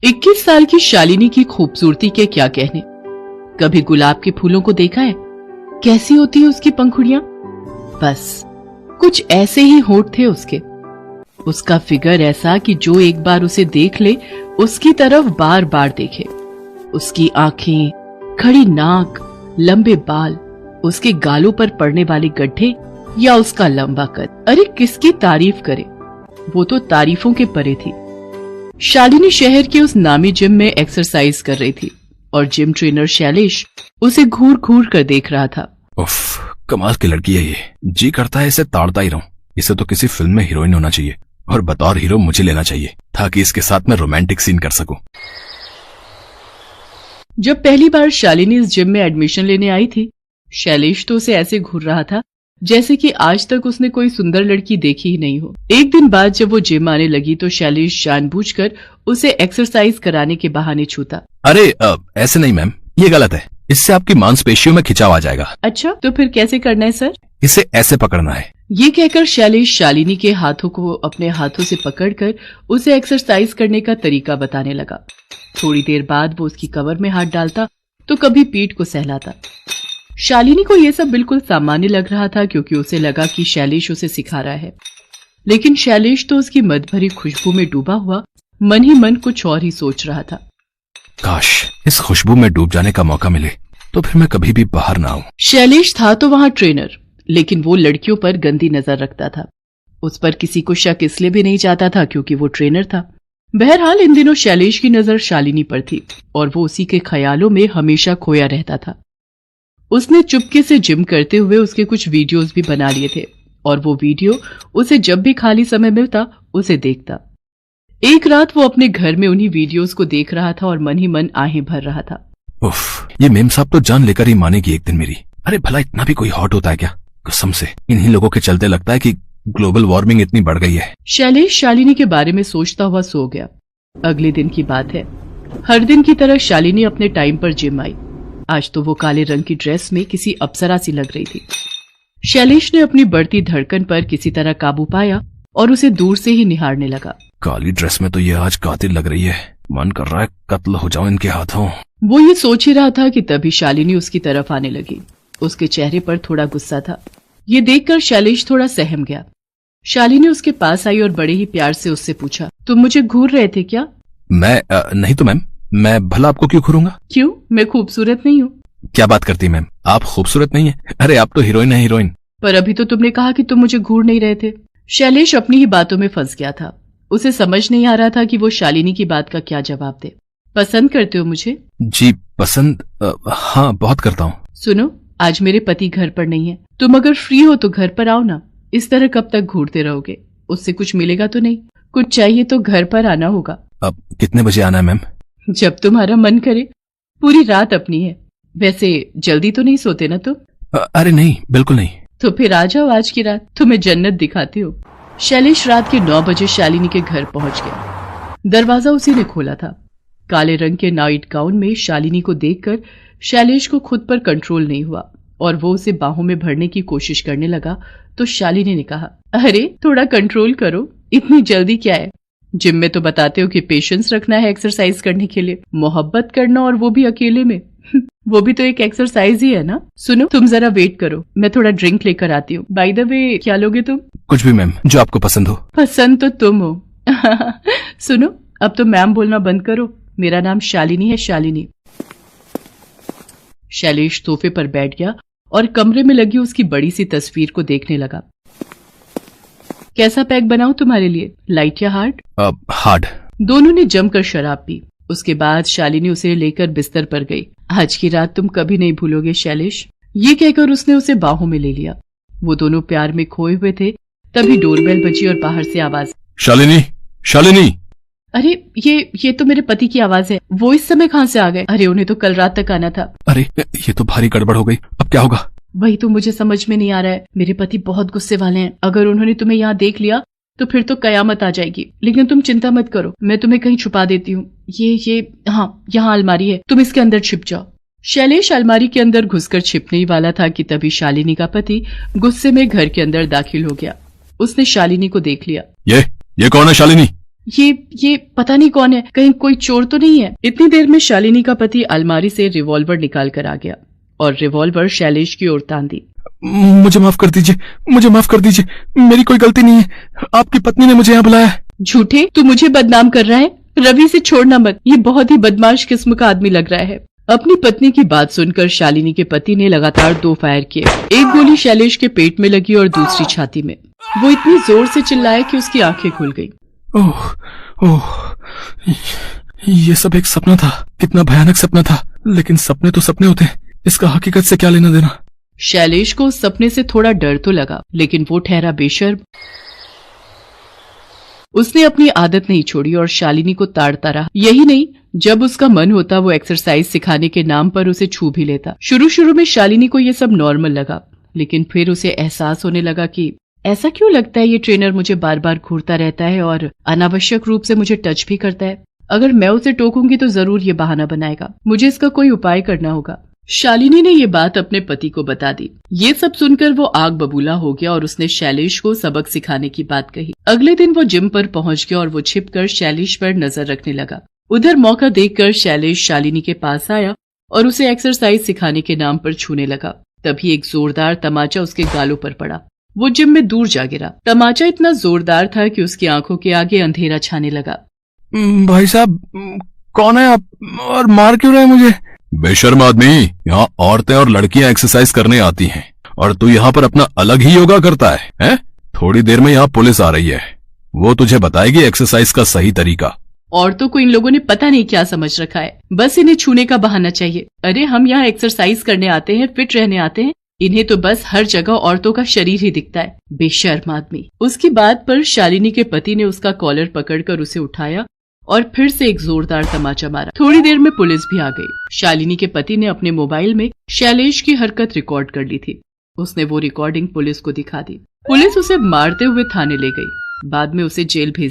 21 साल की शालिनी की खूबसूरती के क्या कहने। कभी गुलाब के फूलों को देखा है? कैसी होती है उसकी पंखुड़ियां? बस कुछ ऐसे ही होंठ थे उसके। उसका फिगर ऐसा कि जो एक बार उसे देख ले उसकी तरफ बार बार देखे। उसकी आंखें, खड़ी नाक, लंबे बाल, उसके गालों पर पड़ने वाले गड्ढे या उसका लंबा कद। अरे किसकी तारीफ करे, वो तो तारीफों के परे थी। शालिनी शहर के उस नामी जिम में एक्सरसाइज कर रही थी और जिम ट्रेनर शैलेश उसे घूर घूर कर देख रहा था। उफ, कमाल की लड़की है ये। जी करता है इसे ताड़ता ही रहूं। इसे तो किसी फिल्म में हीरोइन होना चाहिए और बतौर हीरो मुझे लेना चाहिए ताकि इसके साथ मैं रोमांटिक सीन कर सकूं। जब पहली बार शालिनी इस जिम में एडमिशन लेने आई थी, शैलेश तो उसे ऐसे घूर रहा था जैसे कि आज तक उसने कोई सुंदर लड़की देखी ही नहीं हो। एक दिन बाद जब वो जिम आने लगी तो शैलेश जानबूझकर उसे एक्सरसाइज कराने के बहाने छूता। अरे ऐसे नहीं मैम, ये गलत है। इससे आपकी मांसपेशियों में खिंचाव आ जाएगा। अच्छा, तो फिर कैसे करना है सर? इसे ऐसे पकड़ना है। ये कहकर शैलेश शालिनी के हाथों को अपने हाथों से पकड़कर उसे एक्सरसाइज करने का तरीका बताने लगा। थोड़ी देर बाद वो उसकी कमर में हाथ डालता तो कभी पीठ को सहलाता। शालिनी को यह सब बिल्कुल सामान्य लग रहा था क्योंकि उसे लगा कि शैलेश उसे सिखा रहा है, लेकिन शैलेश तो उसकी मद भरी खुशबू में डूबा हुआ मन ही मन कुछ और ही सोच रहा था। काश इस खुशबू में डूब जाने का मौका मिले तो फिर मैं कभी भी बाहर ना आऊं। शैलेश था तो वहां ट्रेनर, लेकिन वो लड़कियों पर गंदी नजर रखता था। उस पर किसी को शक इसलिए भी नहीं जाता था क्योंकि वो ट्रेनर था। बहरहाल इन दिनों शैलेश की नजर शालिनी पर थी और वो उसी के ख्यालों में हमेशा खोया रहता था। उसने चुपके से जिम करते हुए उसके कुछ वीडियोस भी बना लिए थे और वो वीडियो उसे जब भी खाली समय मिलता उसे देखता। एक रात वो अपने घर में उन्हीं वीडियोस को देख रहा था और मन ही मन आहें भर रहा था। उफ, ये मेम साहब तो जान लेकर ही मानेगी एक दिन मेरी। अरे भला इतना भी कोई हॉट होता है क्या? कसम से इन्हीं लोगों के चलते लगता है कि ग्लोबल वार्मिंग इतनी बढ़ गई है। शैलेश शालिनी के बारे में सोचता हुआ सो गया। अगले दिन की बात है। हर दिन की तरह शालिनी अपने टाइम पर जिम आई। आज तो वो काले रंग की ड्रेस में किसी अप्सरा सी लग रही थी। शैलेश ने अपनी बढ़ती धड़कन पर किसी तरह काबू पाया और उसे दूर से ही निहारने लगा। काली ड्रेस में तो ये आज कातिल लग रही है। मन कर रहा है कत्ल हो जाऊं इनके हाथों। वो ये सोच ही रहा था कि तभी शालिनी उसकी तरफ आने लगी। उसके चेहरे पर थोड़ा गुस्सा था। ये देखकर शैलेश थोड़ा सहम गया। शालिनी उसके पास आई और बड़े ही प्यार से उससे पूछा, तुम मुझे घूर रहे थे क्या? मैं नहीं तो मैम, मैं भला आपको क्यों घूरूंगा? क्यों, मैं खूबसूरत नहीं हूँ? क्या बात करती मैम, आप खूबसूरत नहीं है। अरे आप तो हीरोइन है, हीरोइन। पर अभी तो तुमने कहा कि तुम मुझे घूर नहीं रहे थे। शैलेश अपनी ही बातों में फंस गया था। उसे समझ नहीं आ रहा था कि वो शालिनी की बात का क्या जवाब दे। पसंद करते हो मुझे? जी पसंद, हाँ बहुत करता हूँ। सुनो, आज मेरे पति घर पर नहीं है। तुम अगर फ्री हो तो घर पर आओ ना। इस तरह कब तक घूरते रहोगे? उससे कुछ मिलेगा तो नहीं? कुछ चाहिए तो घर पर आना होगा। अब कितने बजे आना है मैम? जब तुम्हारा मन करे। पूरी रात अपनी है। वैसे जल्दी तो नहीं सोते ना तुम? अरे नहीं, बिल्कुल नहीं। तो फिर आ जाओ आज की रात, तुम्हें जन्नत दिखाती हो। शैलेश रात के 9 बजे शालिनी के घर पहुंच गया। दरवाजा उसी ने खोला था। काले रंग के नाइट गाउन में शालिनी को देखकर शैलेश को खुद पर कंट्रोल नहीं हुआ और वो उसे बाहों में भरने की कोशिश करने लगा तो शालिनी ने कहा, अरे थोड़ा कंट्रोल करो, इतनी जल्दी क्या है? जिम में तो बताते हो कि पेशेंस रखना है एक्सरसाइज करने के लिए, मोहब्बत करना, और वो भी अकेले में। वो भी तो एक एक्सरसाइज ही है ना। सुनो, तुम जरा वेट करो, मैं थोड़ा ड्रिंक लेकर आती हूँ। बाय द वे, क्या लोगे तुम? कुछ भी मैम, जो आपको पसंद हो। पसंद तो तुम हो। सुनो, अब तो मैम बोलना बंद करो। मेरा नाम शालिनी है, शालिनी। शैलेश सोफे पर बैठ गया और कमरे में लगी उसकी बड़ी सी तस्वीर को देखने लगा। कैसा पैक बनाऊं तुम्हारे लिए, लाइट या हार्ड? हार्ड। दोनों ने जमकर शराब पी। उसके बाद शालिनी उसे लेकर बिस्तर पर गई। आज की रात तुम कभी नहीं भूलोगे शैलेश, ये कहकर उसने उसे बाहों में ले लिया। वो दोनों प्यार में खोए हुए थे। तभी डोरबेल बजी और बाहर से आवाज, शालिनी, शालिनी। अरे ये तो मेरे पति की आवाज है। वो इस समय कहाँ से आ गए? अरे उन्हें तो कल रात तक आना था। अरे ये तो भारी गड़बड़ हो गई, अब क्या होगा? वही तो मुझे समझ में नहीं आ रहा है। मेरे पति बहुत गुस्से वाले हैं। अगर उन्होंने तुम्हें यहाँ देख लिया तो फिर तो कयामत आ जाएगी। लेकिन तुम चिंता मत करो, मैं तुम्हें कहीं छुपा देती हूँ। ये हाँ, यहाँ अलमारी है, तुम इसके अंदर छिप जाओ। शैलेश अलमारी के अंदर घुसकर छिपने ही वाला था कि तभी शालिनी का पति गुस्से में घर के अंदर दाखिल हो गया। उसने शालिनी को देख लिया। ये कौन है शालिनी? ये पता नहीं कौन है, कहीं कोई चोर तो नहीं है। इतनी देर में शालिनी का पति अलमारी से रिवॉल्वर निकाल कर आ गया और रिवॉल्वर शैलेश की ओर तान दी। मुझे माफ कर दीजिए, मुझे माफ कर दीजिए, मेरी कोई गलती नहीं है, आपकी पत्नी ने मुझे यहाँ बुलाया। झूठे, तू मुझे बदनाम कर रहा है। रवि से छोड़ना मत, ये बहुत ही बदमाश किस्म का आदमी लग रहा है। अपनी पत्नी की बात सुनकर शालिनी के पति ने लगातार 2 फायर किए। एक गोली शैलेश के पेट में लगी और दूसरी छाती में। वो इतनी जोर से चिल्लाया कि उसकी आंखें खुल गई। ओह ओह, ये सब एक सपना था। कितना भयानक सपना था, लेकिन सपने तो सपने होते हैं, इसका हकीकत से क्या लेना देना। शैलेश को उस सपने से थोड़ा डर तो लगा, लेकिन वो ठहरा बेशर्म। उसने अपनी आदत नहीं छोड़ी और शालिनी को ताड़ता रहा। यही नहीं, जब उसका मन होता वो एक्सरसाइज सिखाने के नाम पर उसे छू भी लेता। शुरू में शालिनी को ये सब नॉर्मल लगा, लेकिन फिर उसे एहसास होने लगा कि ऐसा क्यों लगता है ये ट्रेनर मुझे बार बार घूरता रहता है और अनावश्यक रूप से मुझे टच भी करता है। अगर मैं उसे टोकूंगी तो जरूर ये बहाना बनाएगा। मुझे इसका कोई उपाय करना होगा। शालिनी ने ये बात अपने पति को बता दी। ये सब सुनकर वो आग बबूला हो गया और उसने शैलेश को सबक सिखाने की बात कही। अगले दिन वो जिम पर पहुंच गया और वो छिपकर शैलेश पर नजर रखने लगा। उधर मौका देखकर शैलेश शालिनी के पास आया और उसे एक्सरसाइज सिखाने के नाम पर छूने लगा। तभी एक जोरदार तमाचा उसके गालों पर पड़ा। वो जिम में दूर जा गिरा। तमाचा इतना जोरदार था कि उसकी आंखों के आगे अंधेरा छाने लगा। भाई साहब, कौन है आप और मार क्यों रहे हैं मुझे? बेशर्म आदमी, यहाँ औरतें और लड़कियां एक्सरसाइज करने आती हैं और तू यहाँ पर अपना अलग ही योगा करता है, हैं? थोड़ी देर में यहाँ पुलिस आ रही है, वो तुझे बताएगी एक्सरसाइज का सही तरीका। औरतों को इन लोगों ने पता नहीं क्या समझ रखा है, बस इन्हें छूने का बहाना चाहिए। अरे हम यहाँ एक्सरसाइज करने आते हैं, फिट रहने आते हैं, इन्हें तो बस हर जगह औरतों का शरीर ही दिखता है। बेशर्म आदमी। उसकी बात पर शालिनी के पति ने उसका कॉलर पकड़कर उसे उठाया और फिर से एक जोरदार तमाचा मारा। थोड़ी देर में पुलिस भी आ गई। शालिनी के पति ने अपने मोबाइल में शैलेश की हरकत रिकॉर्ड कर ली थी। उसने वो रिकॉर्डिंग पुलिस को दिखा दी। पुलिस उसे मारते हुए थाने ले गई। बाद में उसे जेल भेज